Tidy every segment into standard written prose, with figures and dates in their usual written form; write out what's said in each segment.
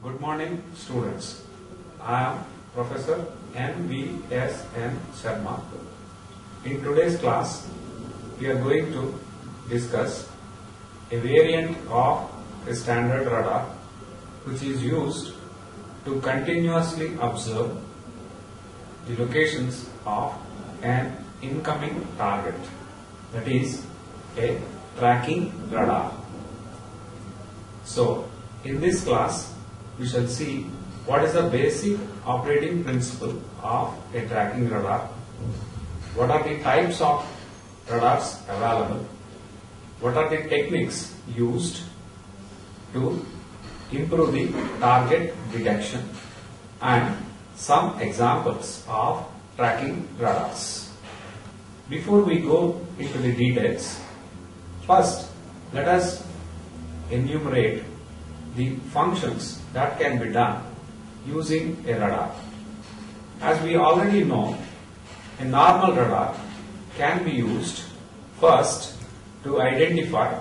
Good morning, students. I am Professor M.V.S.N. Sharma. In today's class, we are going to discuss a variant of a standard radar which is used to continuously observe the locations of an incoming target, that is a tracking radar. So, in this class, we shall see what is the basic operating principle of a tracking radar, what are the types of radars available, what are the techniques used to improve the target detection, and some examples of tracking radars. Before we go into the details, first let us enumerate the functions that can be done using a radar. As we already know, a normal radar can be used first to identify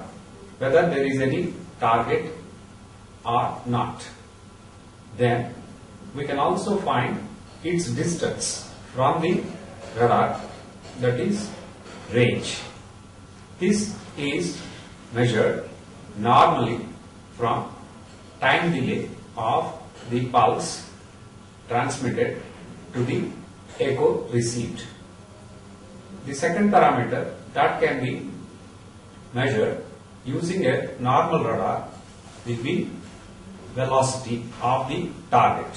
whether there is any target or not. Then we can also find its distance from the radar, that is range. This is measured normally from time delay of the pulse transmitted to the echo received. The second parameter that can be measured using a normal radar will be velocity of the target.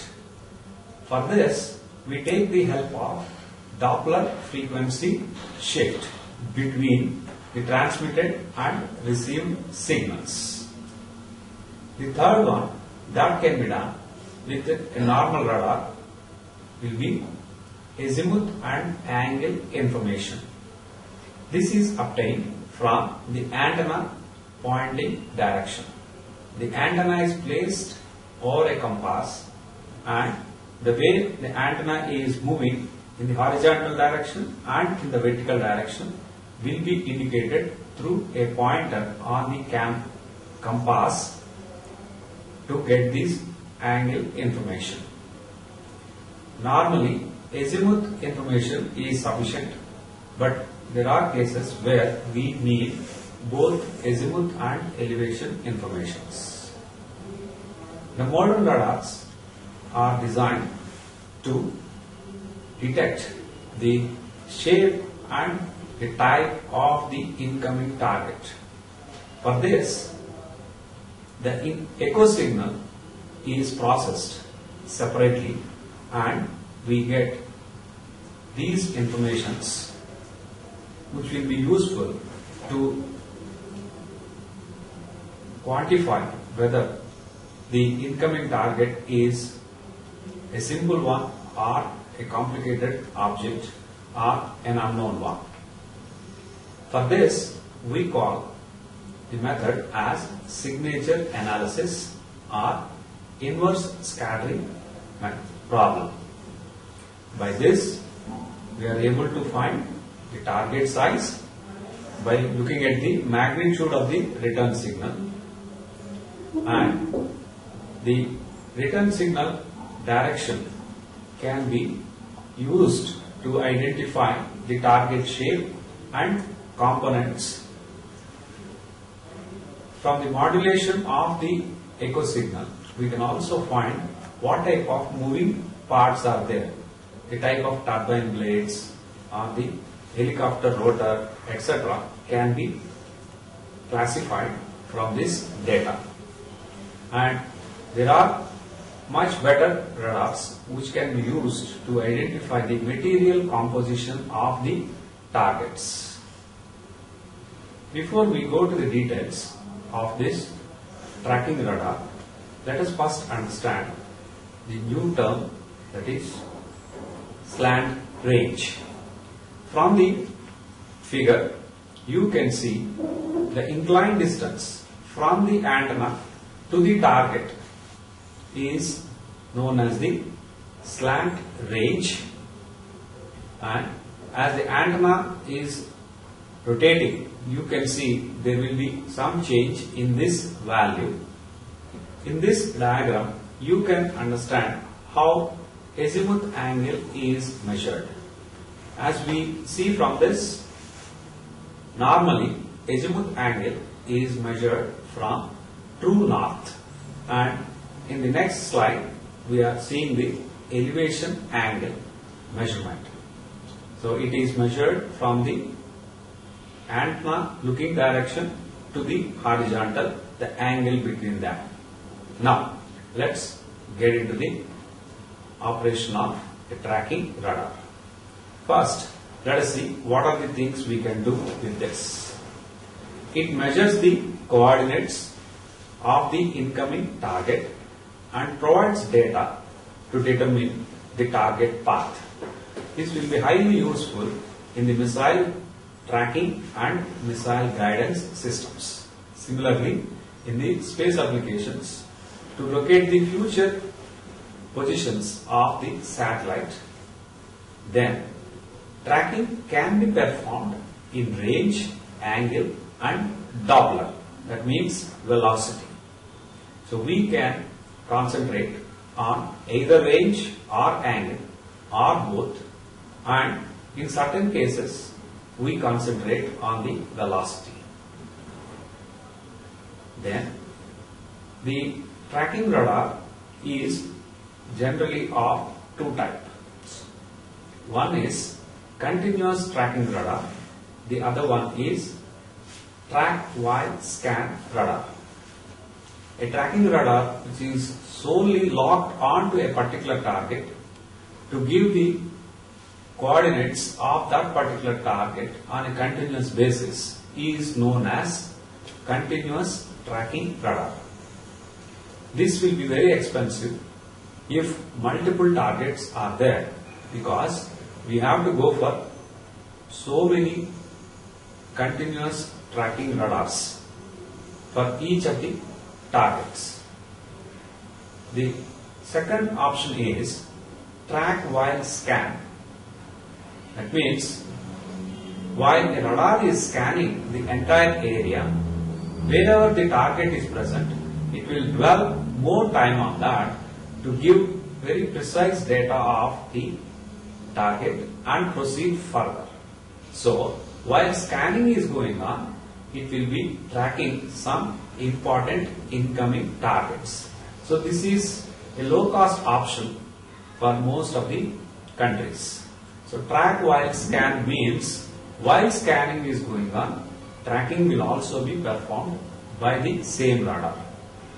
For this, we take the help of Doppler frequency shift between the transmitted and received signals. The third one that can be done with a normal radar will be azimuth and angle information. This is obtained from the antenna pointing direction. The antenna is placed over a compass, and the way the antenna is moving in the horizontal direction and in the vertical direction will be indicated through a pointer on the compass to get this angle information. Normally, azimuth information is sufficient, but there are cases where we need both azimuth and elevation informations. The modern radars are designed to detect the shape and the type of the incoming target. For this, the echo signal is processed separately and we get these informations which will be useful to quantify whether the incoming target is a simple one or a complicated object or an unknown one. For this, we call the method as signature analysis or inverse scattering problem. By this, we are able to find the target size by looking at the magnitude of the return signal, and the return signal direction can be used to identify the target shape and components. From the modulation of the echo signal, we can also find what type of moving parts are there, the type of turbine blades or the helicopter rotor, etc. can be classified from this data. And there are much better radars which can be used to identify the material composition of the targets. Before we go to the details of this tracking radar, let us first understand the new term, that is slant range. From the figure, you can see the inclined distance from the antenna to the target is known as the slant range, and as the antenna is rotating, you can see there will be some change in this value. In this diagram, you can understand how azimuth angle is measured. As we see from this, normally azimuth angle is measured from true north, and in the next slide we are seeing the elevation angle measurement. So it is measured from the antenna looking direction to the horizontal, the angle between them. Now let's get into the operation of a tracking radar. First, let us see what are the things we can do with this. It measures the coordinates of the incoming target and provides data to determine the target path. This will be highly useful in the missile tracking and missile guidance systems. Similarly, in the space applications, to locate the future positions of the satellite, then tracking can be performed in range, angle and Doppler, that means velocity. So we can concentrate on either range or angle or both, and in certain cases we concentrate on the velocity. Then the tracking radar is generally of two types. One is continuous tracking radar, the other one is track while scan radar. A tracking radar which is solely locked onto a particular target to give the coordinates of that particular target on a continuous basis is known as continuous tracking radar. This will be very expensive if multiple targets are there, because we have to go for so many continuous tracking radars for each of the targets. The second option is track while scan. That means while a radar is scanning the entire area, wherever the target is present, it will dwell more time on that to give very precise data of the target and proceed further. So while scanning is going on, it will be tracking some important incoming targets. So this is a low cost option for most of the countries. So track while scan means while scanning is going on, tracking will also be performed by the same radar.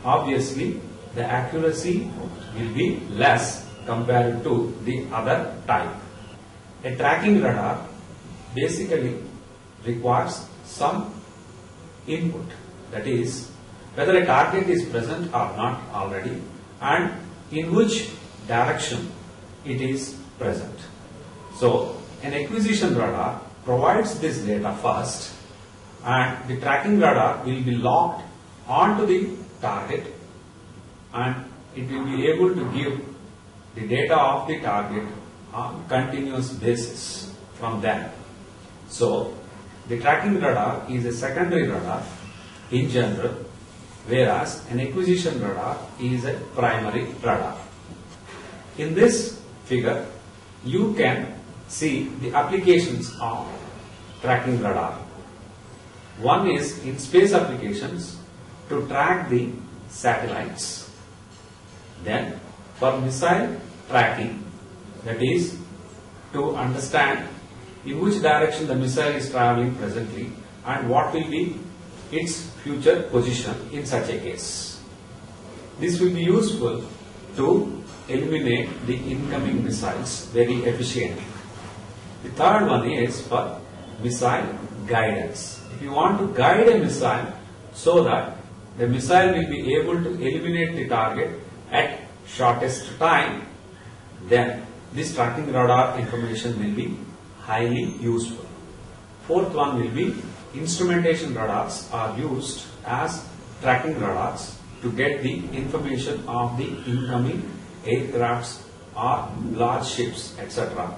Obviously, the accuracy will be less compared to the other type. A tracking radar basically requires some input, that is, whether a target is present or not already and in which direction it is present. So an acquisition radar provides this data first, and the tracking radar will be locked onto the target and it will be able to give the data of the target on continuous basis from them. So the tracking radar is a secondary radar in general, whereas an acquisition radar is a primary radar. In this figure, you can see the applications of tracking radar. One is in space applications to track the satellites. Then for missile tracking, that is to understand in which direction the missile is traveling presently and what will be its future position in such a case. This will be useful to eliminate the incoming missiles very efficiently. The third one is for missile guidance. If you want to guide a missile so that the missile will be able to eliminate the target at shortest time, then this tracking radar information will be highly useful. Fourth one will be instrumentation radars are used as tracking radars to get the information of the incoming aircrafts or large ships, etc.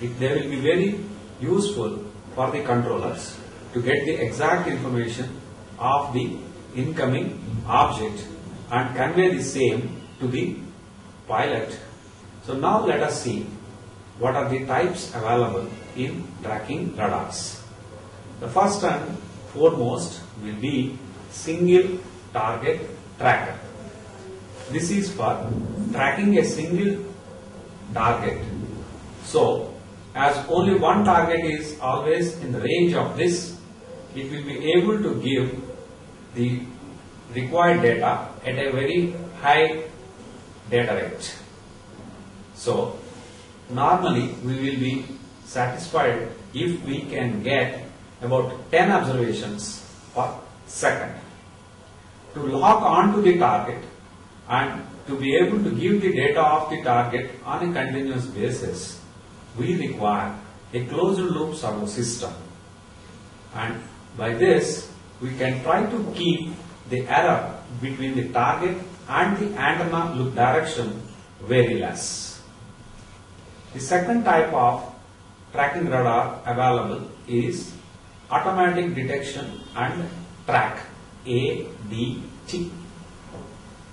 They will be very useful for the controllers to get the exact information of the incoming object and convey the same to to the pilot. So now let us see what are the types available in tracking radars. The first and foremost will be single target tracker. This is for tracking a single target. So, as only one target is always in the range of this, it will be able to give the required data at a very high data rate. So, normally we will be satisfied if we can get about 10 observations per second. To lock on to the target and to be able to give the data of the target on a continuous basis, we require a closed loop servo system. And by this, we can try to keep the error between the target and the antenna loop direction very less. The second type of tracking radar available is automatic detection and track, ADT.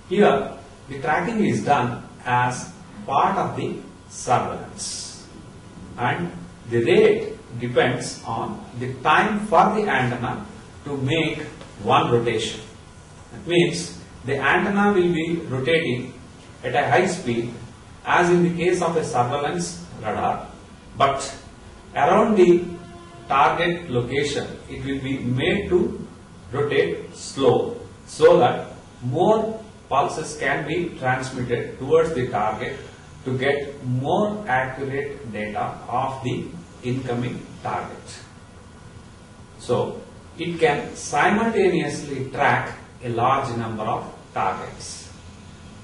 Here, the tracking is done as part of the surveillance, and the rate depends on the time for the antenna to make one rotation. That means the antenna will be rotating at a high speed as in the case of a surveillance radar, but around the target location it will be made to rotate slow so that more pulses can be transmitted towards the target to get more accurate data of the incoming target. So, it can simultaneously track a large number of targets.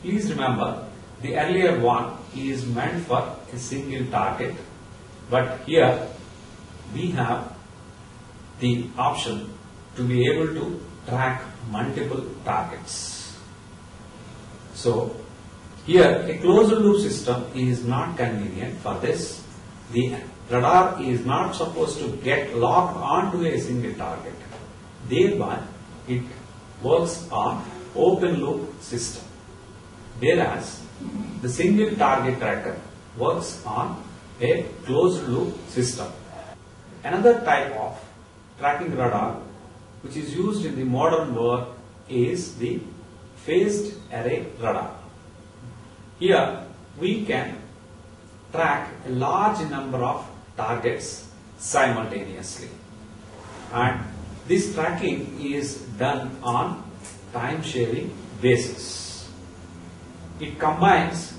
Please remember, the earlier one is meant for a single target, but here we have the option to be able to track multiple targets. So, here a closed loop system is not convenient for this. The radar is not supposed to get locked onto a single target. Thereby, it works on open loop system. Whereas, the single target tracker works on a closed loop system. Another type of tracking radar which is used in the modern world is the phased array radar. Here we can track a large number of targets simultaneously, and this tracking is done on time sharing basis. It combines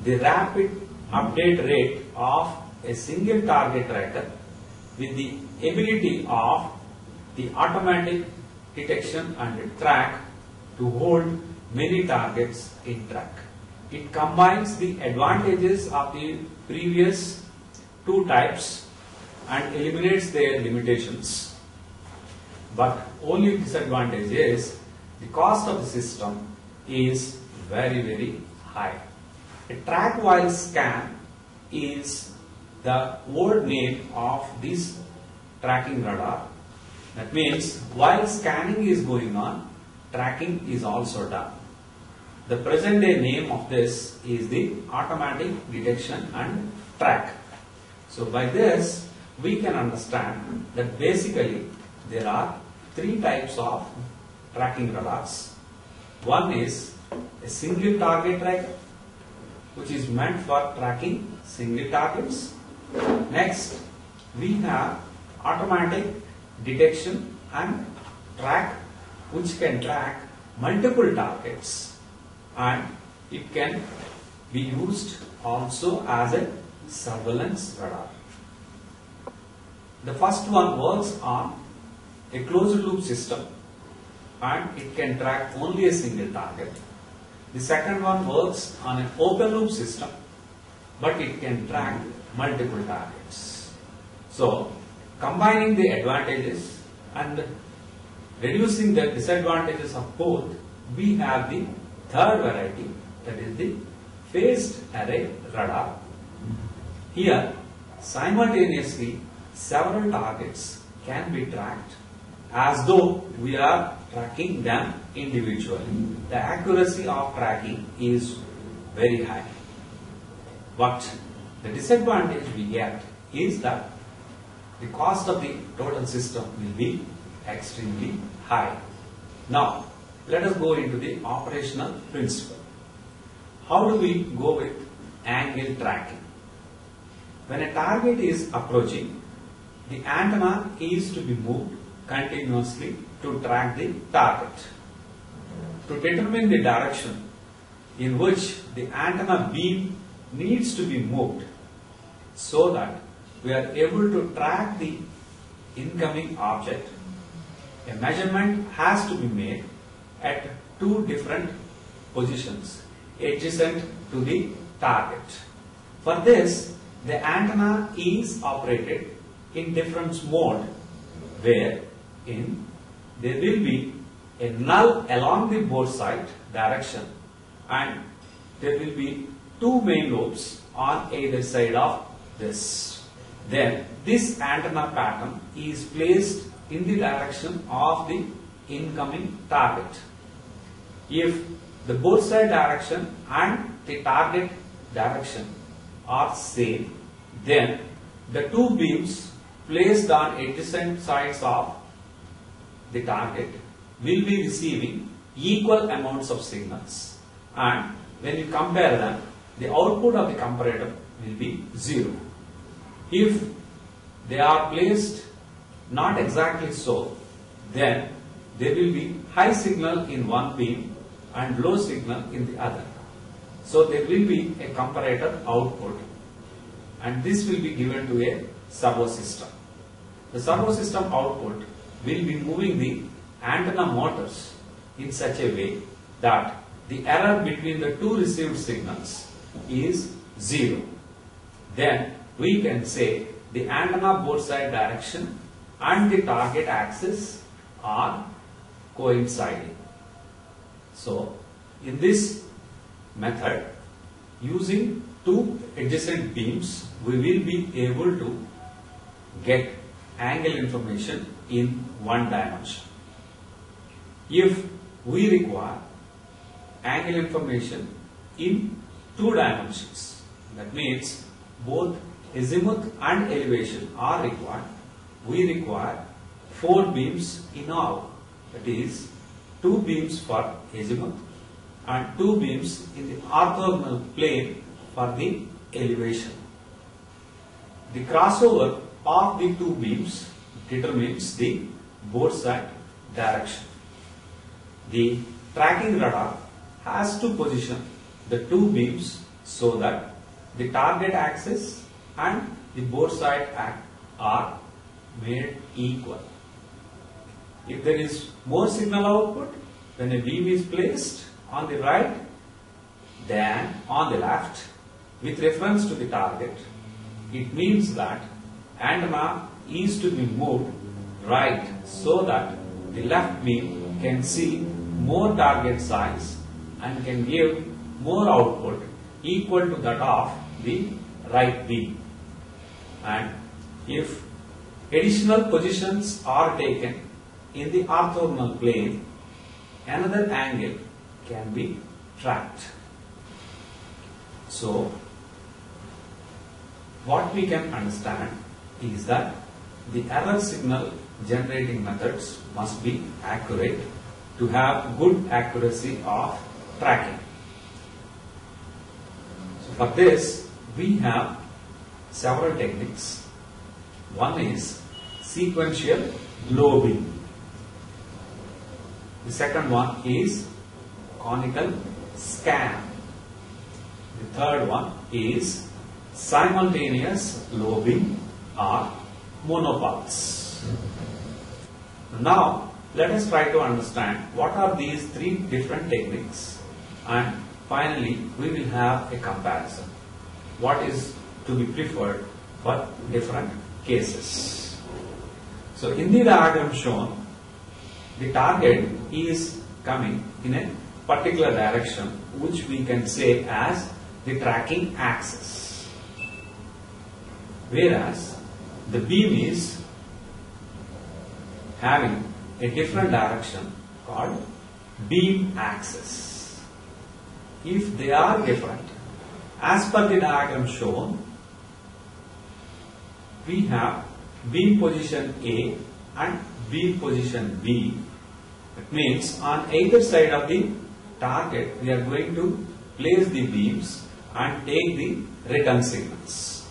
the rapid update rate of a single target tracker with the ability of the automatic detection and track to hold many targets in track. It combines the advantages of the previous two types and eliminates their limitations. But only disadvantage is the cost of the system is very high. A track while scan is the old name of this tracking radar. That means while scanning is going on, tracking is also done. The present day name of this is the automatic detection and track. So by this we can understand that basically there are three types of tracking radars. One is a single target tracker, which is meant for tracking single targets. Next, we have automatic detection and track, which can track multiple targets, and it can be used also as a surveillance radar. The first one works on a closed loop system and it can track only a single target. The second one works on an open loop system, but it can track multiple targets. So, combining the advantages and reducing the disadvantages of both, we have the third variety, that is the phased array radar. Here, simultaneously several targets can be tracked as though we are tracking them individually. The accuracy of tracking is very high. But the disadvantage we get is that the cost of the total system will be extremely high. Now, let us go into the operational principle. How do we go with angle tracking? When a target is approaching, the antenna is to be moved continuously to track the target. To determine the direction in which the antenna beam needs to be moved so that we are able to track the incoming object, a measurement has to be made at two different positions adjacent to the target. For this, the antenna is operated in difference mode, wherein there will be a null along the bore side direction and there will be two main lobes on either side of this. Then this antenna pattern is placed in the direction of the incoming target. If the bore side direction and the target direction are same, then the two beams placed on adjacent sides of the target will be receiving equal amounts of signals, and when you compare them, the output of the comparator will be 0. If they are placed not exactly so, then there will be high signal in one beam and low signal in the other. So there will be a comparator output, and this will be given to a servo system. The servo system output will be moving the antenna motors in such a way that the error between the two received signals is 0. Then we can say the antenna bore side direction and the target axis are coinciding. So in this method, using two adjacent beams, we will be able to get angle information in one dimension. If we require angle information in two dimensions, that means both azimuth and elevation are required, we require 4 beams in all. That is 2 beams for azimuth and 2 beams in the orthogonal plane for the elevation. The crossover of the 2 beams determines the bore side direction. The tracking radar has to position the 2 beams so that the target axis and the bore side are made equal. If there is more signal output when a beam is placed on the right than on the left with reference to the target, it means that antenna is to be moved right so that the left beam can see more target size and can give more output equal to that of the right beam. And if additional positions are taken in the orthogonal plane, another angle can be tracked. So, what we can understand is that the error signal generating methods must be accurate to have good accuracy of tracking. So for this, we have several techniques. One is sequential globing. The second one is conical scan. The third one is simultaneous lobing or monopulse. Now, let us try to understand what are these 3 different techniques, and finally we will have a comparison. What is to be preferred for different cases. So in the diagram shown, the target is coming in a particular direction which we can say as the tracking axis, whereas the beam is having a different direction called beam axis. If they are different, as per the diagram shown, we have beam position A and beam position B. It means on either side of the target we are going to place the beams and take the return signals.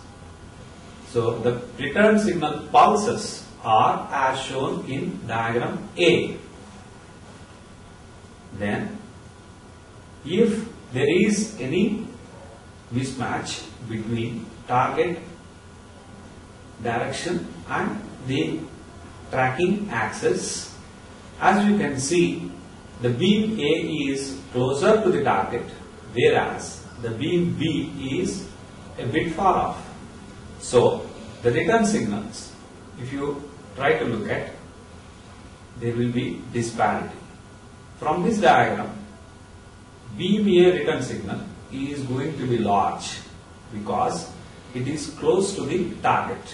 So the return signal pulses are as shown in diagram A. Then if there is any mismatch between target direction and the tracking axis, as you can see, the beam A is closer to the target, whereas the beam B is a bit far off. So the return signals, if you try to look at, there will be disparity. From this diagram, beam A return signal is going to be large because it is close to the target,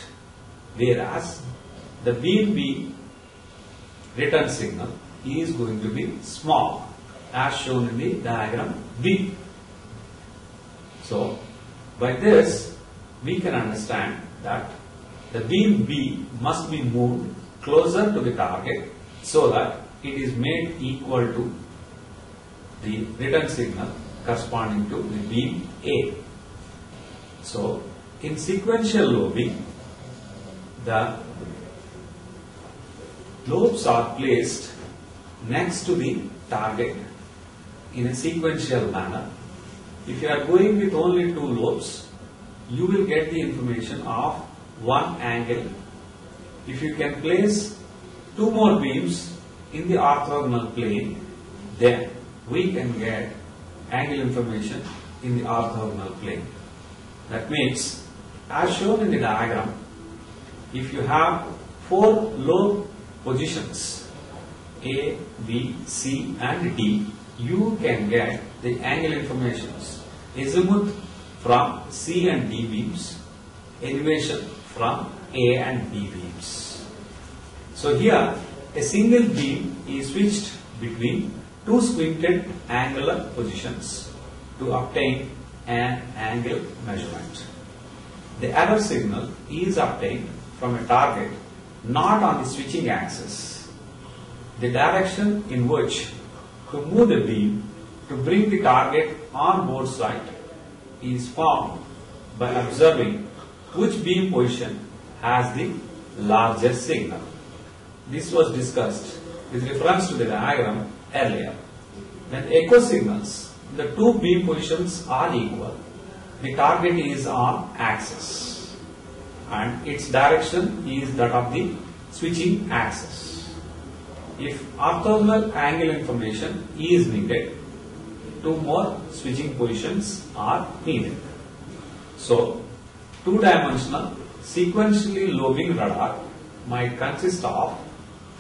whereas the beam B return signal is going to be small as shown in the diagram B. So by this we can understand that the beam B must be moved closer to the target so that it is made equal to the return signal corresponding to the beam A. So in sequential lobing, the lobes are placed next to the target in a sequential manner. If you are going with only two lobes, you will get the information of one angle. If you can place two more beams in the orthogonal plane, then we can get angle information in the orthogonal plane. That means, as shown in the diagram, if you have four lobe positions A, B, C and D, you can get the angle informations azimuth from C and D beams, elevation from A and B beams. So here a single beam is switched between two squinted angular positions to obtain an angle measurement. The error signal is obtained from a target not on the switching axis. The direction in which to move the beam to bring the target on board site is found by observing which beam position has the largest signal. This was discussed with reference to the diagram earlier. When echo signals, the two beam positions are equal, the target is on axis and its direction is that of the switching axis. If orthogonal angle information is needed, two more switching positions are needed. So, two-dimensional sequentially lobing radar might consist of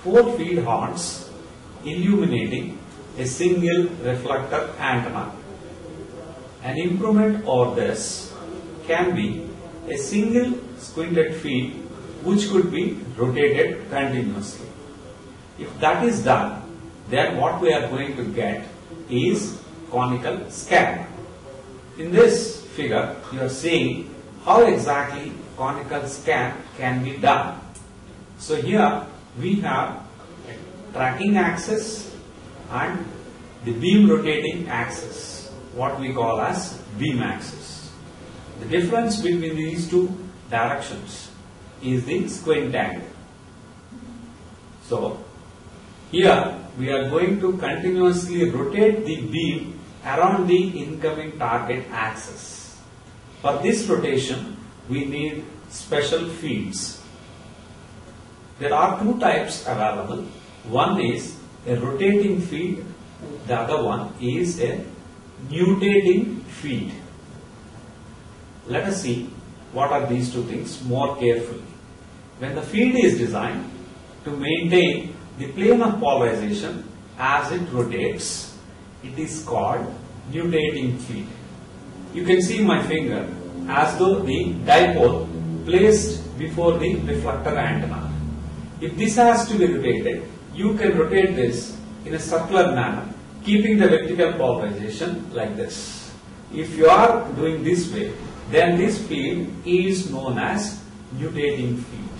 4 feed horns illuminating a single reflector antenna. An improvement over this can be a single squinted feed which could be rotated continuously. If that is done, then what we are going to get is conical scan. In this figure, you are seeing how exactly conical scan can be done. So here we have a tracking axis and the beam rotating axis, what we call as beam axis. The difference between these two directions is the squint angle. So here we are going to continuously rotate the beam around the incoming target axis. For this rotation, we need special feeds. There are two types available. One is a rotating feed, the other one is a nutating feed. Let us see what are these two things more carefully. When the feed is designed to maintain the plane of polarization as it rotates, it is called nutating feed. You can see my finger as though the dipole placed before the reflector antenna. If this has to be rotated, you can rotate this in a circular manner, keeping the vertical polarization like this. If you are doing this way, then this field is known as nutating field.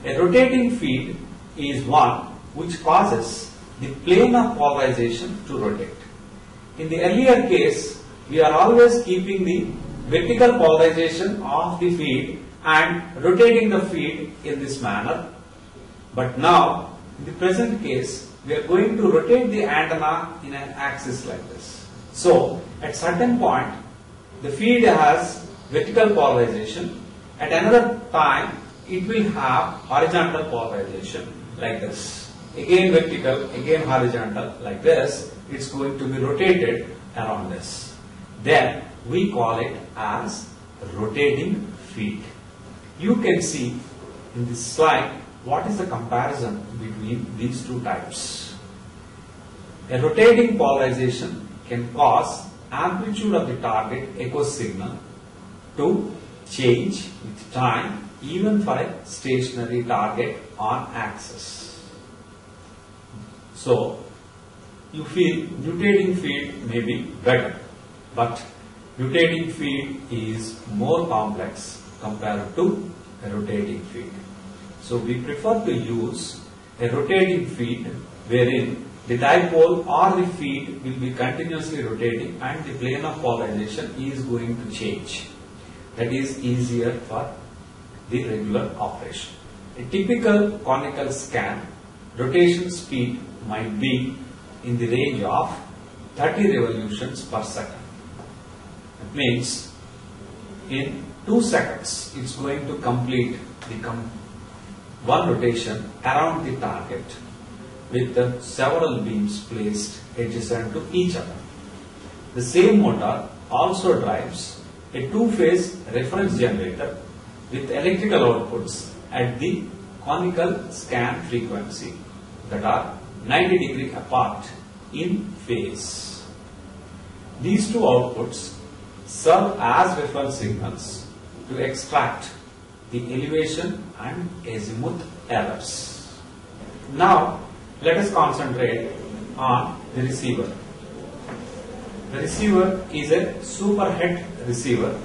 A rotating field is one which causes the plane of polarization to rotate. In the earlier case, we are always keeping the vertical polarization of the field and rotating the field in this manner. But now, in the present case, we are going to rotate the antenna in an axis like this. So, at certain point, the field has vertical polarization. At another time, it will have horizontal polarization like this. Again vertical, again horizontal like this. It's going to be rotated around this. Then we call it as rotating field. You can see in this slide what is the comparison between these two types. A rotating polarization can cause amplitude of the target echo signal to change with time even for a stationary target on axis. So, you feel nutating field may be better, but nutating field is more complex compared to a rotating field. So, we prefer to use a rotating field wherein the dipole or the field will be continuously rotating and the plane of polarization is going to change. That is easier for the regular operation. A typical conical scan rotation speed might be in the range of 30 revolutions per second. It means in 2 seconds it's going to complete the one rotation around the target with several beams placed adjacent to each other. The same motor also drives a two-phase reference generator with electrical outputs at the conical scan frequency that are 90 degrees apart in phase. These two outputs serve as reference signals to extract the elevation and azimuth errors. Now, let us concentrate on the receiver. The receiver is a superhet receiver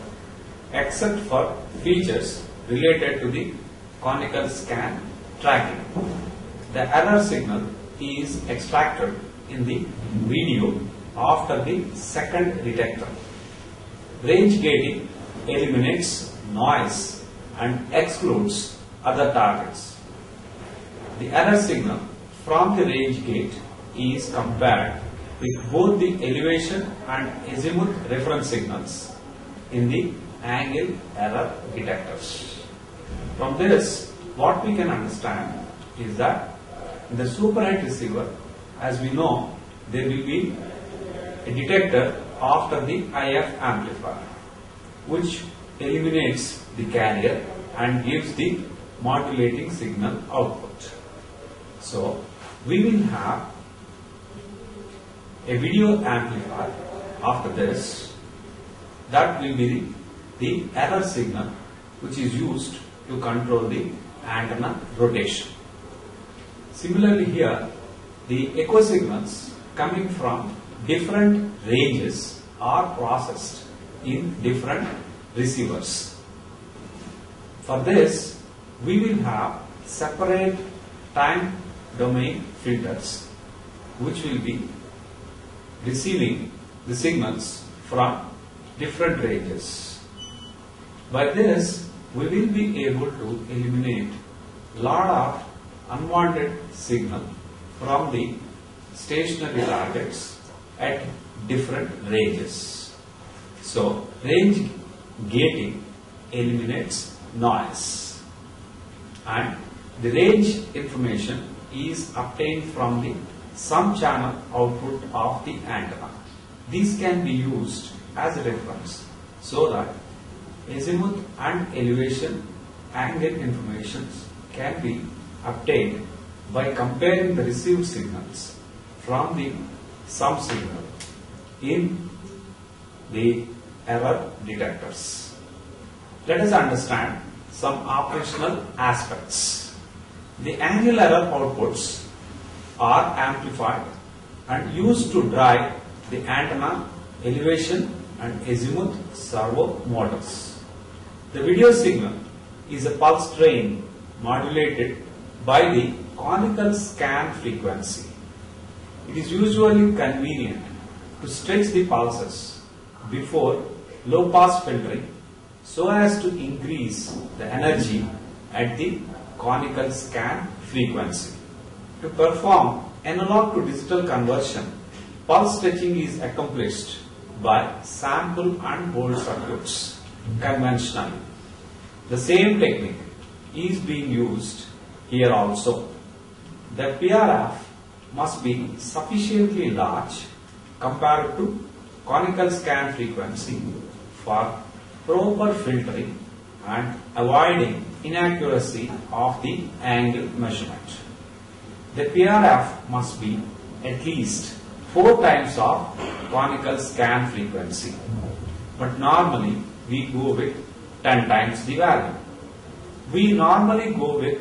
except for features related to the conical scan tracking. The error signal is extracted in the video after the second detector. Range gating eliminates noise and excludes other targets. The error signal from the range gate is compared with both the elevation and azimuth reference signals in the angle error detectors. From this, what we can understand is that in the superhet receiver, as we know, there will be a detector after the IF amplifier, which eliminates the carrier and gives the modulating signal output. So, we will have a video amplifier after this. That will be the error signal which is used to control the antenna rotation. Similarly here, the echo signals coming from different ranges are processed in different receivers. For this, we will have separate time domain filters which will be receiving the signals from different ranges. By this, we will be able to eliminate lot of unwanted signal from the stationary targets at different ranges. So, range gating eliminates noise, and the range information is obtained from the sum channel output of the antenna. These can be used as a reference so that azimuth and elevation angle information can be obtained by comparing the received signals from the sum signal in the error detectors. Let us understand some operational aspects. The angle error outputs are amplified and used to drive the antenna, elevation and azimuth servo motors. The video signal is a pulse train modulated by the conical scan frequency. It is usually convenient to stretch the pulses before low pass filtering so as to increase the energy at the conical scan frequency. To perform analog to digital conversion, pulse stretching is accomplished by sample and hold circuits conventionally. The same technique is being used here also. The PRF must be sufficiently large compared to conical scan frequency for proper filtering and avoiding inaccuracy of the angle measurement. The PRF must be at least 4 times of conical scan frequency, but normally we go with 10 times the value. We normally go with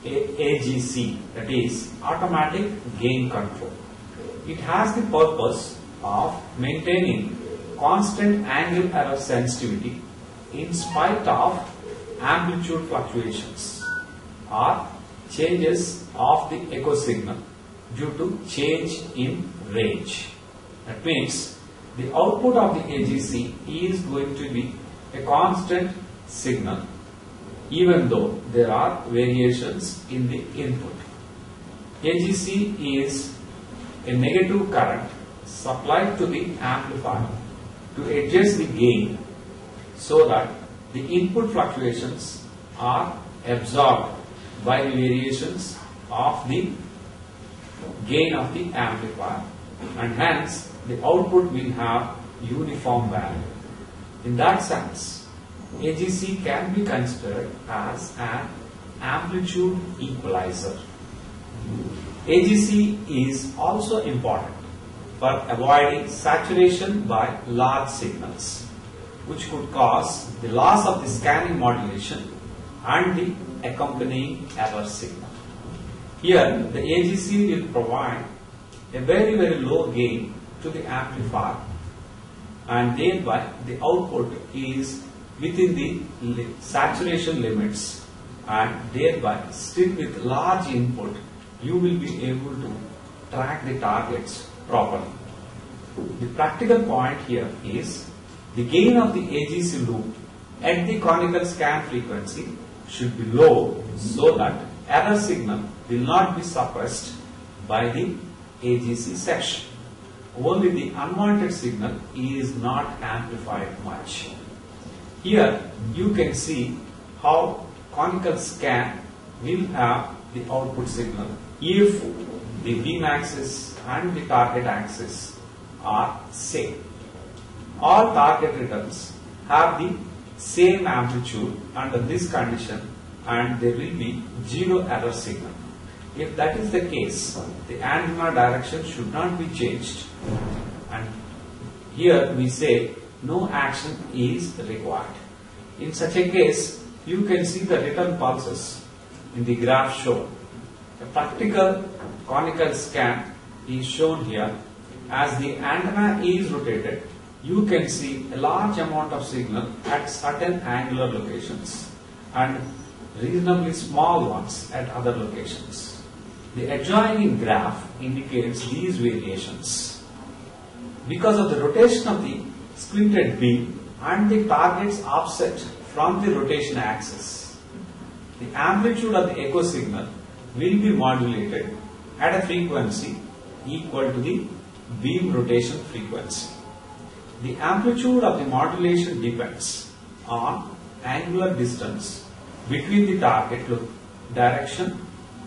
AGC, that is automatic gain control. It has the purpose of maintaining constant angle error sensitivity in spite of amplitude fluctuations or changes of the echo signal due to change in range. That means the output of the AGC is going to be a constant signal even though there are variations in the input. AGC is a negative current supplied to the amplifier to adjust the gain so that the input fluctuations are absorbed by the variations of the gain of the amplifier, and hence the output will have uniform value. In that sense, AGC can be considered as an amplitude equalizer. AGC is also important for avoiding saturation by large signals, which could cause the loss of the scanning modulation and the accompanying error signal. Here, the AGC will provide a very low gain to the amplifier, and thereby the output is within the saturation limits, and thereby still with large input you will be able to track the targets properly. The practical point here is the gain of the AGC loop at the conical scan frequency should be low so that error signal will not be suppressed by the AGC section. Only the unwanted signal is not amplified much. Here you can see how conical scan will have the output signal if the beam axis and the target axis are same. All target returns have the same amplitude under this condition, and there will be zero error signal. If that is the case, the antenna direction should not be changed, and here we say no action is required. In such a case, you can see the return pulses in the graph shown. A practical conical scan is shown here. As the antenna is rotated, you can see a large amount of signal at certain angular locations and reasonably small ones at other locations. The adjoining graph indicates these variations. Because of the rotation of the splinted beam and the target's offset from the rotation axis, the amplitude of the echo signal will be modulated at a frequency equal to the beam rotation frequency. The amplitude of the modulation depends on angular distance between the target direction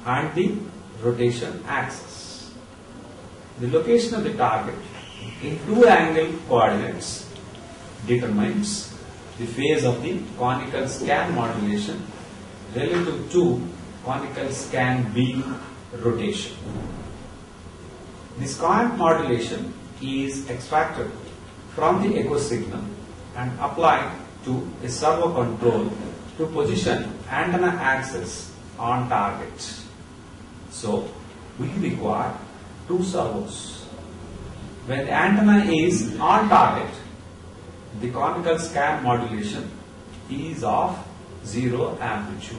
and the rotation axis. The location of the target in two angle coordinates determines the phase of the conical scan modulation relative to conical scan beam rotation. This coin modulation is extracted from the echo signal and applied to a servo control to position antenna axis on target. So we require two servos. When the antenna is on target, the conical scan modulation is of 0 amplitude.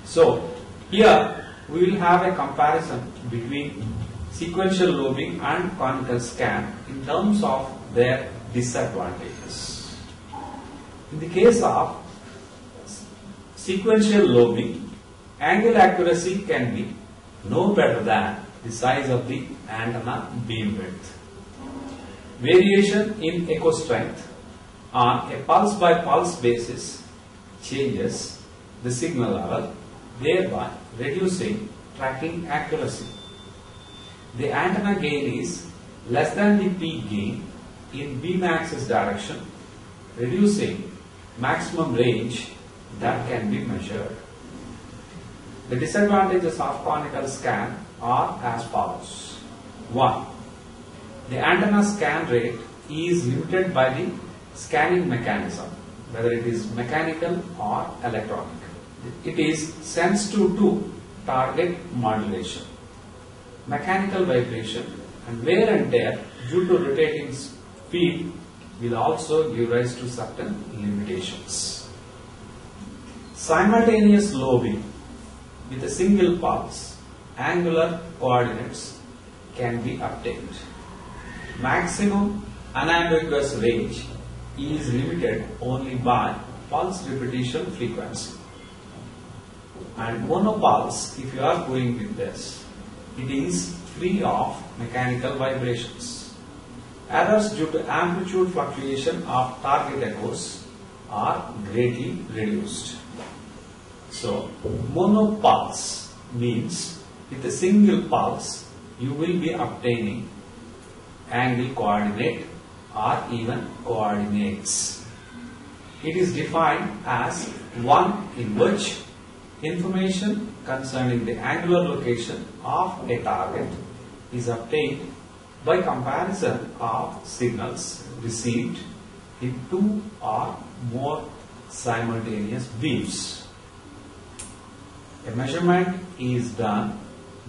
So, here we will have a comparison between sequential lobing and conical scan in terms of their disadvantages. In the case of sequential lobing, angle accuracy can be no better than the size of the antenna beam width. Variation in echo strength on a pulse by pulse basis changes the signal level, thereby reducing tracking accuracy. The antenna gain is less than the peak gain in beam axis direction, reducing maximum range that can be measured. The disadvantages of conical scan are as follows. 1. The antenna scan rate is limited by the scanning mechanism, whether it is mechanical or electronic. It is sensitive to target modulation, mechanical vibration, and wear and tear due to rotating speed will also give rise to certain limitations. Simultaneous lobing with a single pulse, angular coordinates can be obtained. Maximum unambiguous range is limited only by pulse repetition frequency. And monopulse, if you are going with this, it is free of mechanical vibrations. Errors due to amplitude fluctuation of target echoes are greatly reduced. So, monopulse means with a single pulse you will be obtaining angle coordinate or even coordinates. It is defined as one in which information concerning the angular location of a target is obtained by comparison of signals received in two or more simultaneous beams. A measurement is done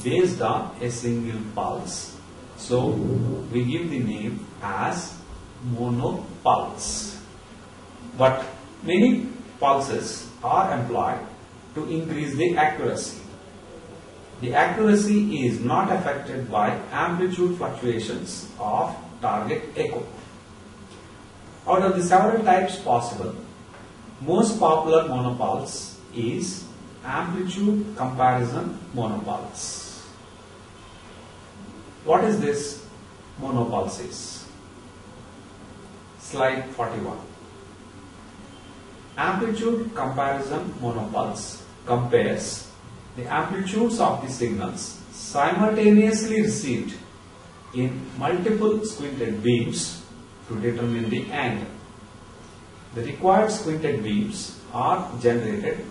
based on a single pulse, so we give the name as monopulse. But many pulses are employed to increase the accuracy. The accuracy is not affected by amplitude fluctuations of target echo. Out of the several types possible, most popular monopulse is amplitude comparison monopulse. What is this monopulse is? Slide 41. Amplitude comparison monopulse compares the amplitudes of the signals simultaneously received in multiple squinted beams to determine the angle. The required squinted beams are generated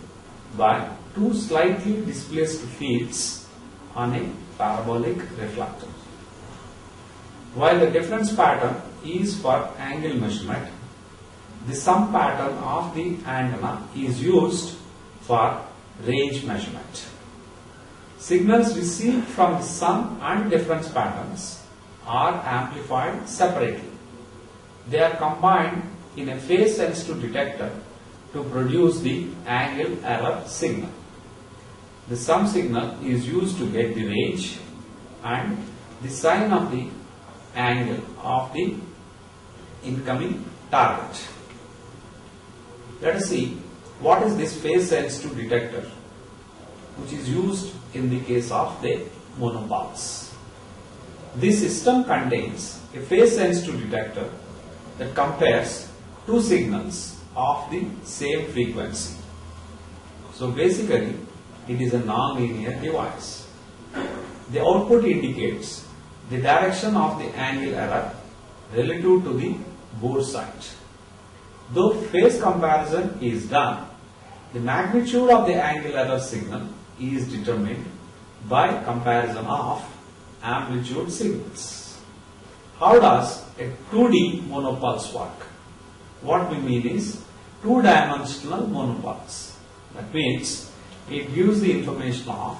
by two slightly displaced fields on a parabolic reflector. While the difference pattern is for angle measurement, the sum pattern of the antenna is used for range measurement. Signals received from the sum and difference patterns are amplified separately. They are combined in a phase sensitive detector to produce the angle error signal. The sum signal is used to get the range and the sign of the angle of the incoming target. Let us see what is this phase sensitive detector which is used in the case of the monopulse. This system contains a phase sensitive detector that compares two signals of the same frequency. So basically it is a non-linear device. The output indicates the direction of the angle error relative to the bore site. Though phase comparison is done, the magnitude of the angle error signal is determined by comparison of amplitude signals. How does a 2D monopulse work? What we mean is two-dimensional monopulse. That means it gives the information of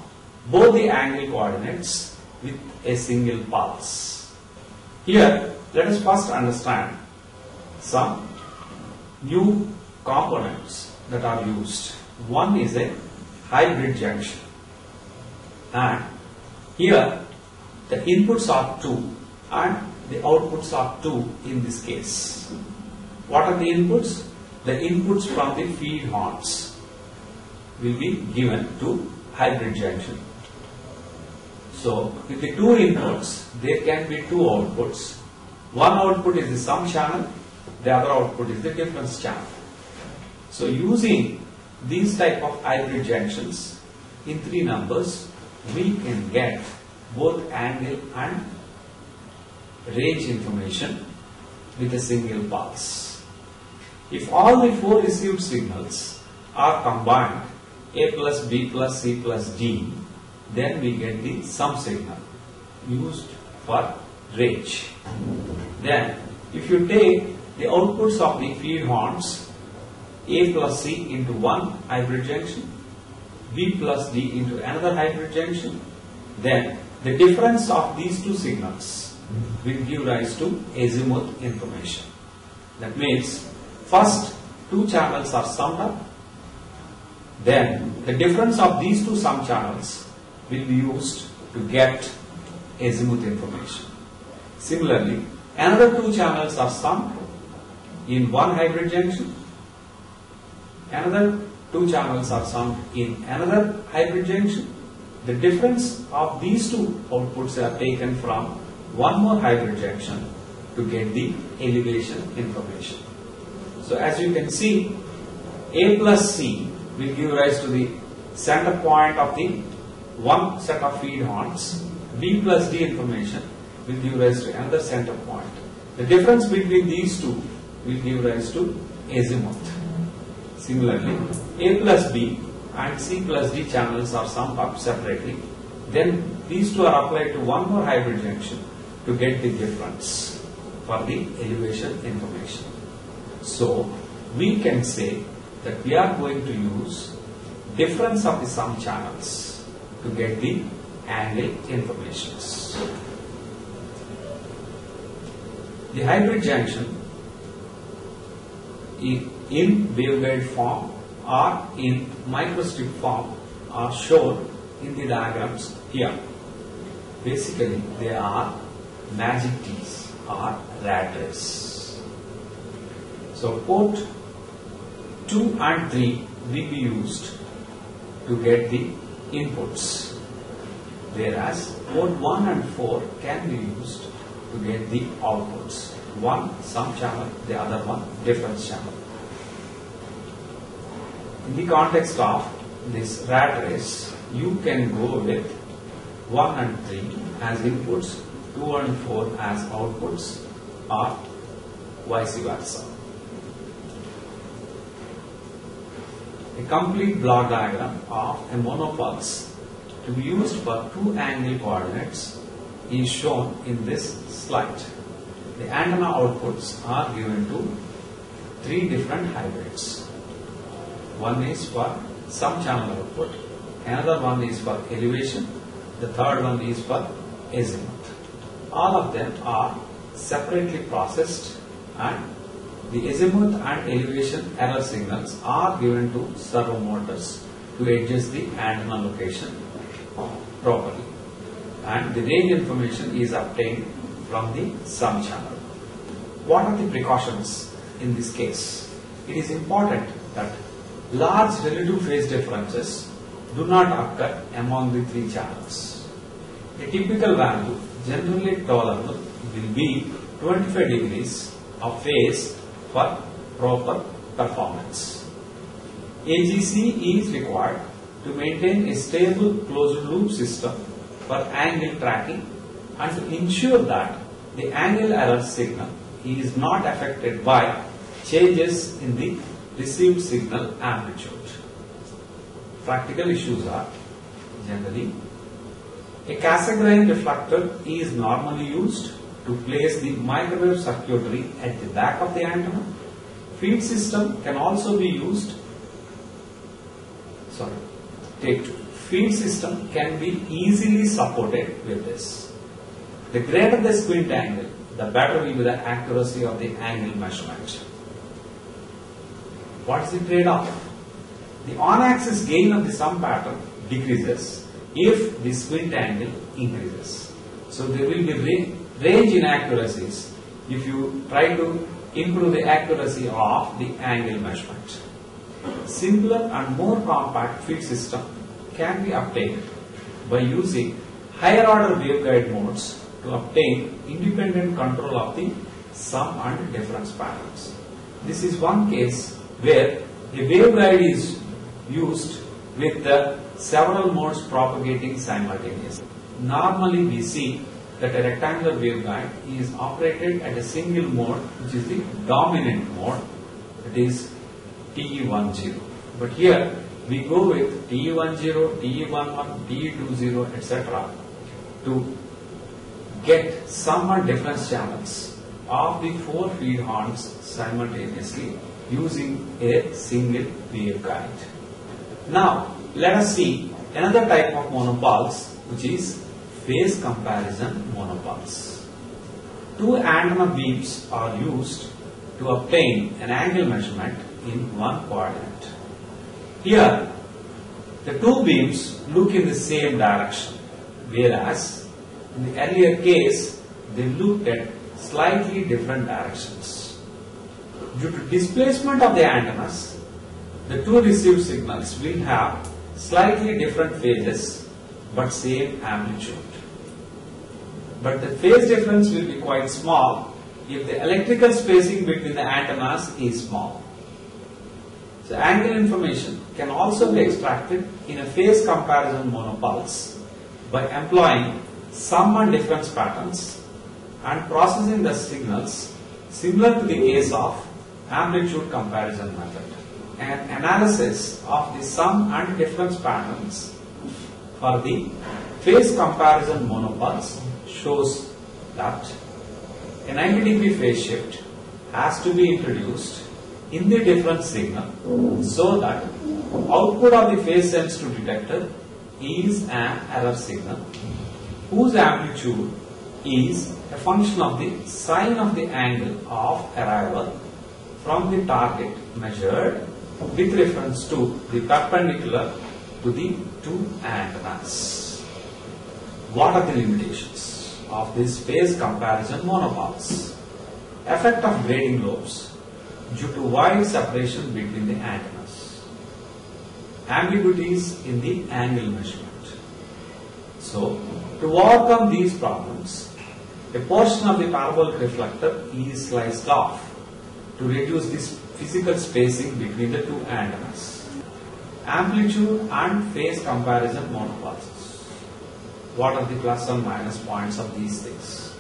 both the angle coordinates with a single pulse. Here, let us first understand some new components that are used. One is a hybrid junction, and here the inputs are 2 and the outputs are 2 in this case. What are the inputs? The inputs from the feed horns will be given to hybrid junction. So, with the 2 inputs, there can be 2 outputs. One output is the sum channel, the other output is the difference channel. So, using these type of hybrid junctions in 3 numbers, we can get both angle and range information with a single pulse. If all the 4 received signals are combined, A plus B plus C plus D, then we get the sum signal used for range. Then, if you take the outputs of the feed horns, A plus C into one hybrid junction, B plus D into another hybrid junction, then the difference of these 2 signals will give rise to azimuth information. That means, first 2 channels are summed up, then the difference of these 2 sum channels will be used to get azimuth information. Similarly, another 2 channels are summed in one hybrid junction, another 2 channels are summed in another hybrid junction. The difference of these 2 outputs are taken from one more hybrid junction to get the elevation information. So as you can see, A plus C will give rise to the center point of the one set of feed horns. B plus D information will give rise to another center point. The difference between these 2 will give rise to azimuth. Similarly, A plus B and C plus D channels are summed up separately. Then these 2 are applied to one more hybrid junction to get the difference for the elevation information. So, we can say that we are going to use difference of the sum channels to get the angle informations. The hybrid junction in waveguide form or in microstrip form are shown in the diagrams here. Basically, they are magic teas or rat race. So, port 2 and 3 will be used to get the inputs, whereas port 1 and 4 can be used to get the outputs. One sum channel, the other one difference channel. In the context of this rat race, you can go with 1 and 3 as inputs, 2 and 4 as outputs, or vice versa. A complete block diagram of a monopulse to be used for 2 angle coordinates is shown in this slide. The antenna outputs are given to 3 different hybrids. One is for sum channel output, another one is for elevation, the third one is for azimuth. All of them are separately processed, and the azimuth and elevation error signals are given to servo motors to adjust the antenna location properly, and the range information is obtained from the sum channel. What are the precautions in this case? It is important that large relative phase differences do not occur among the 3 channels. A typical value generally tolerable will be 25 degrees of phase for proper performance. AGC is required to maintain a stable closed loop system for angle tracking and to ensure that the angle error signal is not affected by changes in the received signal amplitude. Practical issues are generally a Cassegrain reflector is normally used to place the microwave circuitry at the back of the antenna. Feed system can also be used. Feed system can be easily supported with this. The greater the squint angle, the better will be the accuracy of the angle measurement. What is the trade-off? The on-axis gain of the sum pattern decreases if the squint angle increases. So there will be range inaccuracies if you try to improve the accuracy of the angle measurement. Simpler and more compact feed system can be obtained by using higher order waveguide modes to obtain independent control of the sum and difference patterns. This is one case where a waveguide is used with several modes propagating simultaneously. Normally we see that a rectangular waveguide is operated at a single mode, which is the dominant mode, that is TE10. But here we go with TE10, TE11, TE20, etc. to get sum and difference channels of the 4 feed horns simultaneously using a single waveguide. Now let us see another type of monopulse, which is phase comparison monopulse. 2 antenna beams are used to obtain an angle measurement in one coordinate. Here the 2 beams look in the same direction, whereas in the earlier case they looked at slightly different directions. Due to displacement of the antennas, the 2 received signals will have slightly different phases but same amplitude. But the phase difference will be quite small if the electrical spacing between the antennas is small. So angle information can also be extracted in a phase comparison monopulse by employing sum and difference patterns and processing the signals similar to the case of amplitude comparison method. An analysis of the sum and difference patterns for the phase comparison monopulse shows that a 90-degree phase shift has to be introduced in the difference signal so that output of the phase sense to detector is an error signal whose amplitude is a function of the sine of the angle of arrival from the target measured with reference to the perpendicular to the 2 antennas. What are the limitations of this phase comparison monopulse? Effect of grating lobes due to wide separation between the antennas. Ambiguities in the angle measurement. So, to overcome these problems, a portion of the parabolic reflector is sliced off to reduce this physical spacing between the 2 antennas. Amplitude and phase comparison monopulses. What are the plus and minus points of these things?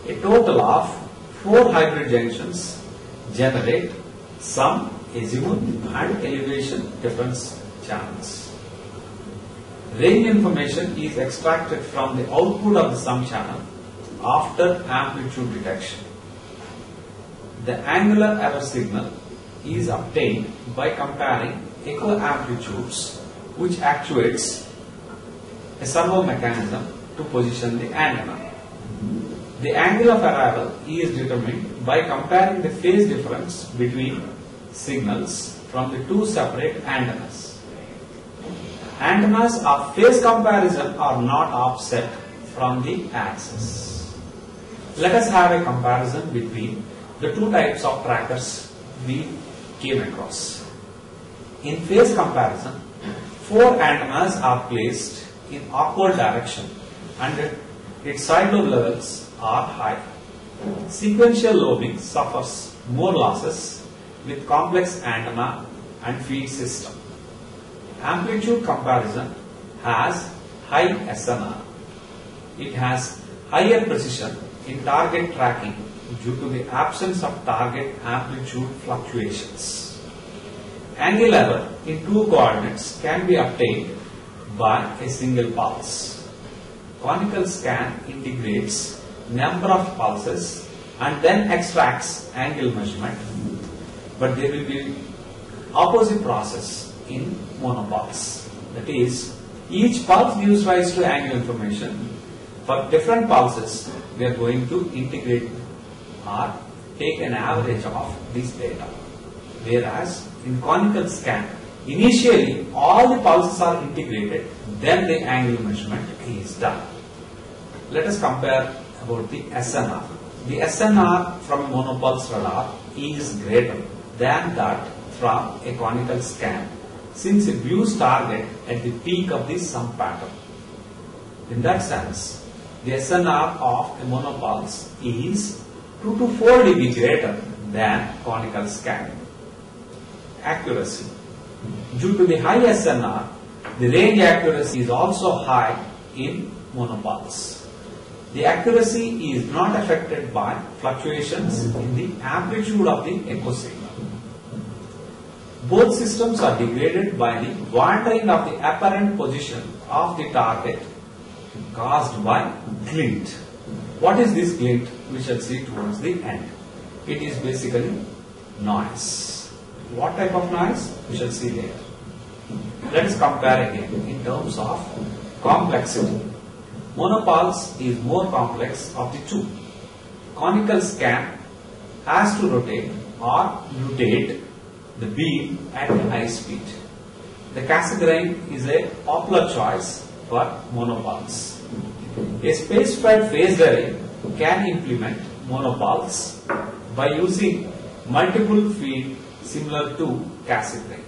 A total of 4 hybrid junctions generate some azimuth and elevation difference channels. Range information is extracted from the output of the sum channel after amplitude detection. The angular error signal is obtained by comparing echo amplitudes, which actuates a servo mechanism to position the antenna. The angle of arrival is determined by comparing the phase difference between signals from the 2 separate antennas. Antennas of phase comparison are not offset from the axis. Let us have a comparison between the 2 types of trackers we came across. In phase comparison, 4 antennas are placed in upward direction and its side lobe levels are high. Sequential lobing suffers more losses with complex antenna and feed system. Amplitude comparison has high SNR. It has higher precision in target tracking due to the absence of target amplitude fluctuations. Angle error in 2 coordinates can be obtained by a single pulse. Conical scan integrates number of pulses and then extracts angle measurement, but there will be opposite process in monopulse. That is, each pulse gives rise to angle information, For different pulses, we are going to integrate or take an average of this data. Whereas in conical scan, initially all the pulses are integrated, then the angle measurement is done. Let us compare about the SNR. The SNR from a monopulse radar is greater than that from a conical scan, since it views target at the peak of the sum pattern. In that sense, the SNR of a monopulse is 2 to 4 dB greater than conical scanning. Accuracy. Due to the high SNR, the range accuracy is also high in monopulse. The accuracy is not affected by fluctuations in the amplitude of the echo signal. Both systems are degraded by the wandering of the apparent position of the target caused by glint. What is this glint? We shall see towards the end. It is basically noise. What type of noise? We shall see later. Let us compare again in terms of complexity. Monopulse is more complex of the two. Conical scan has to rotate or mutate the beam at high speed. The Cassegrain is a popular choice for monopulse. A space-fed phased array can implement monopulse by using multiple feed similar to Cassegrain.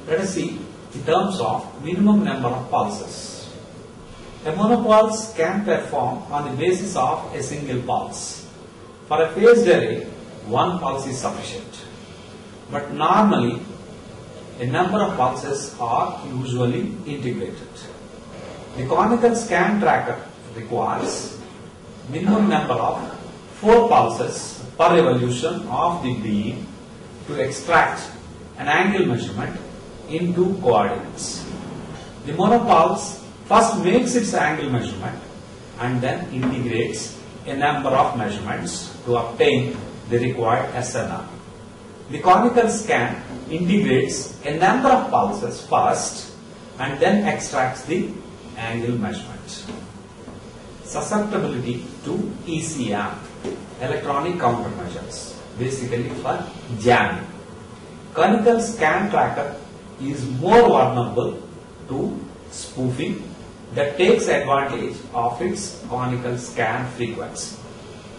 Let us see in terms of minimum number of pulses. A monopulse can perform on the basis of a single pulse. For a phased array, one pulse is sufficient. But normally, a number of pulses are usually integrated. The conical scan tracker requires minimum number of 4 pulses per revolution of the beam to extract an angle measurement in 2 coordinates. The monopulse first makes its angle measurement and then integrates a number of measurements to obtain the required SNR. The conical scan integrates a number of pulses first and then extracts the angle measurement. Susceptibility to ECM, electronic countermeasures, basically for jamming. Conical scan tracker is more vulnerable to spoofing that takes advantage of its conical scan frequency.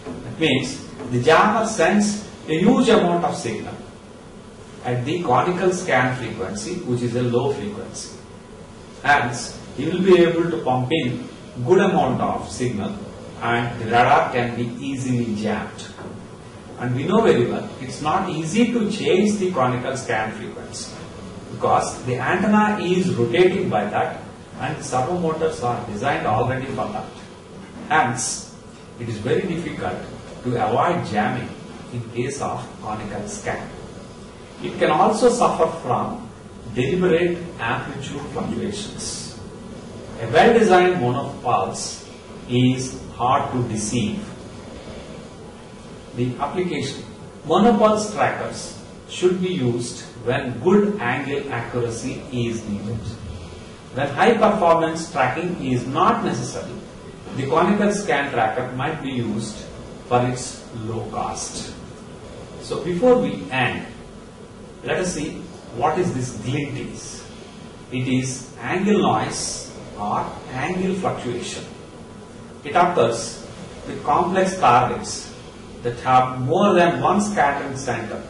That means the jammer sends a huge amount of signal at the conical scan frequency, which is a low frequency. Hence, he will be able to pump in good amount of signal and the radar can be easily jammed. And we know very well, it's not easy to change the conical scan frequency because the antenna is rotating by that and the servo motors are designed already for that. Hence, it is very difficult to avoid jamming in case of conical scan. It can also suffer from deliberate amplitude fluctuations. A well-designed monopulse is hard to deceive. The application. Monopulse trackers should be used when good angle accuracy is needed. When high performance tracking is not necessary, the conical scan tracker might be used for its low cost. So before we end, let us see what is this glint is. It is angle noise or angle fluctuation. It occurs with complex targets that have more than one scattering center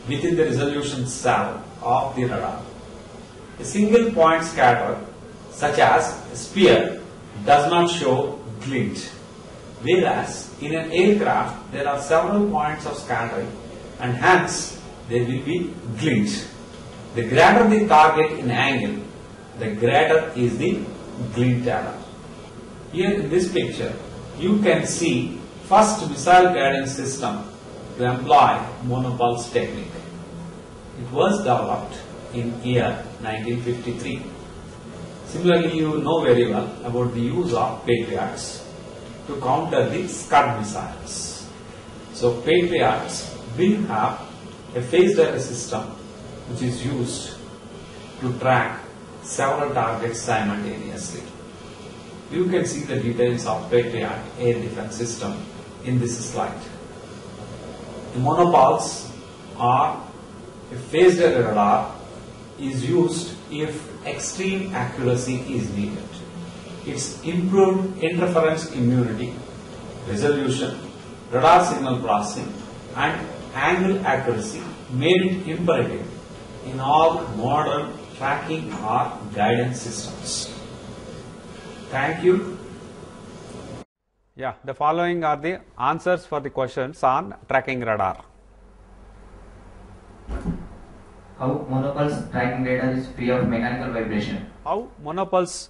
within the resolution cell of the radar. A single point scatter, such as a spear, does not show glint, whereas in an aircraft there are several points of scattering and hence there will be glint. The greater the target in angle, the greater is the glint error. Here in this picture, you can see first missile guidance system to employ monopulse technique. It was developed in year 1953. Similarly, you know very well about the use of Patriots to counter the Scud missiles. So Patriots will have a phased array system which is used to track several targets simultaneously. You can see the details of Patriot air defense system in this slide. The monopoles or a phased array radar is used if extreme accuracy is needed. Its improved interference immunity, resolution, radar signal processing and angle accuracy made it imperative in all modern tracking or guidance systems. Thank you. Yeah, the following are the answers for the questions on tracking radar. How monopulse tracking radar is free of mechanical vibration? How monopulse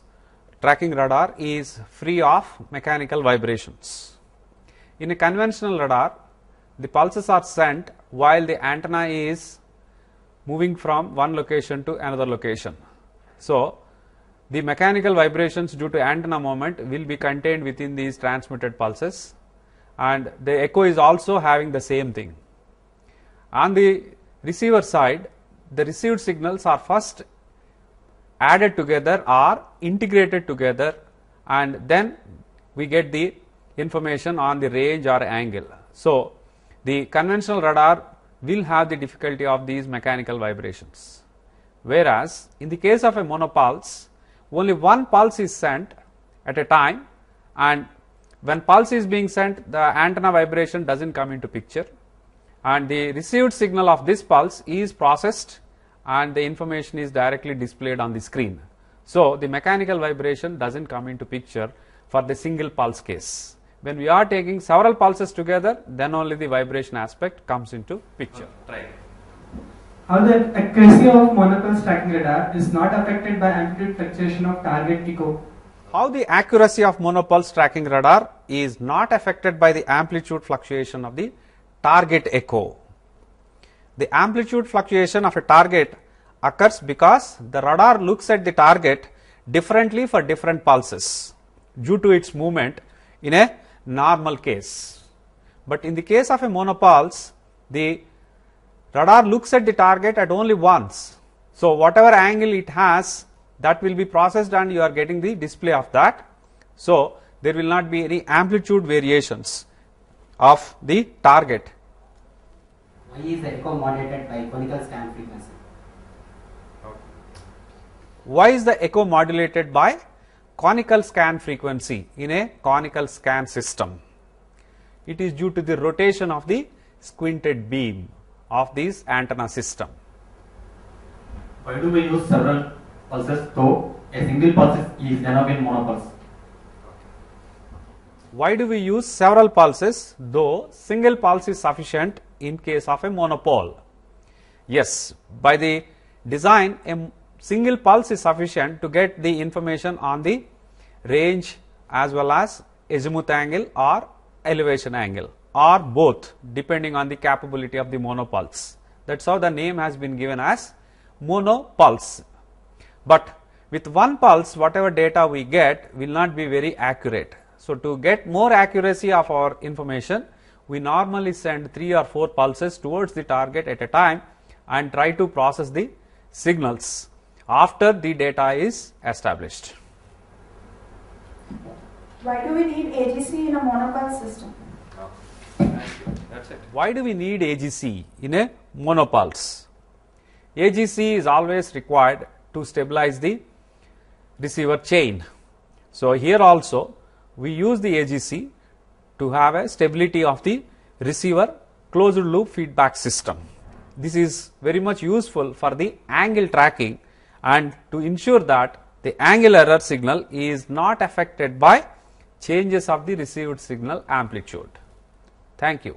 tracking radar is free of mechanical vibrations? In a conventional radar, the pulses are sent while the antenna is moving from one location to another location. So, the mechanical vibrations due to antenna movement will be contained within these transmitted pulses, and the echo is also having the same thing. On the receiver side, the received signals are first added together or integrated together, and then we get the information on the range or angle. So, the conventional radar will have the difficulty of these mechanical vibrations, whereas in the case of a monopulse, only one pulse is sent at a time, and when pulse is being sent, the antenna vibration does not come into picture, and the received signal of this pulse is processed and the information is directly displayed on the screen. So, the mechanical vibration does not come into picture for the single pulse case. When we are taking several pulses together, then only the vibration aspect comes into picture. Try. How the accuracy of monopulse tracking radar is not affected by amplitude fluctuation of target echo. How the accuracy of monopulse tracking radar is not affected by the amplitude fluctuation of the target echo. The amplitude fluctuation of a target occurs because the radar looks at the target differently for different pulses due to its movement in a normal case. But in the case of a monopulse, the radar looks at the target at only once. So, whatever angle it has, that will be processed and you are getting the display of that. So, there will not be any amplitude variations of the target. Why is the echo modulated by conical scan frequency? Why is the echo modulated by conical scan frequency in a conical scan system? It is due to the rotation of the squinted beam of this antenna system. Why do we use several pulses though a single pulse is enough in monopulse? Why do we use several pulses though single pulse is sufficient in case of a monopole? Yes, by the design, a single pulse is sufficient to get the information on the range as well as azimuth angle or elevation angle, or both, depending on the capability of the monopulse. That is how the name has been given as monopulse. But with one pulse, whatever data we get will not be very accurate. So, to get more accuracy of our information, we normally send 3 or 4 pulses towards the target at a time and try to process the signals after the data is established. Why do we need AGC in a monopulse system? That's it. Why do we need AGC in a monopulse? AGC is always required to stabilize the receiver chain. So, here also we use the AGC to have a stability of the receiver closed loop feedback system. This is very much useful for the angle tracking and to ensure that the angle error signal is not affected by changes of the received signal amplitude. Thank you.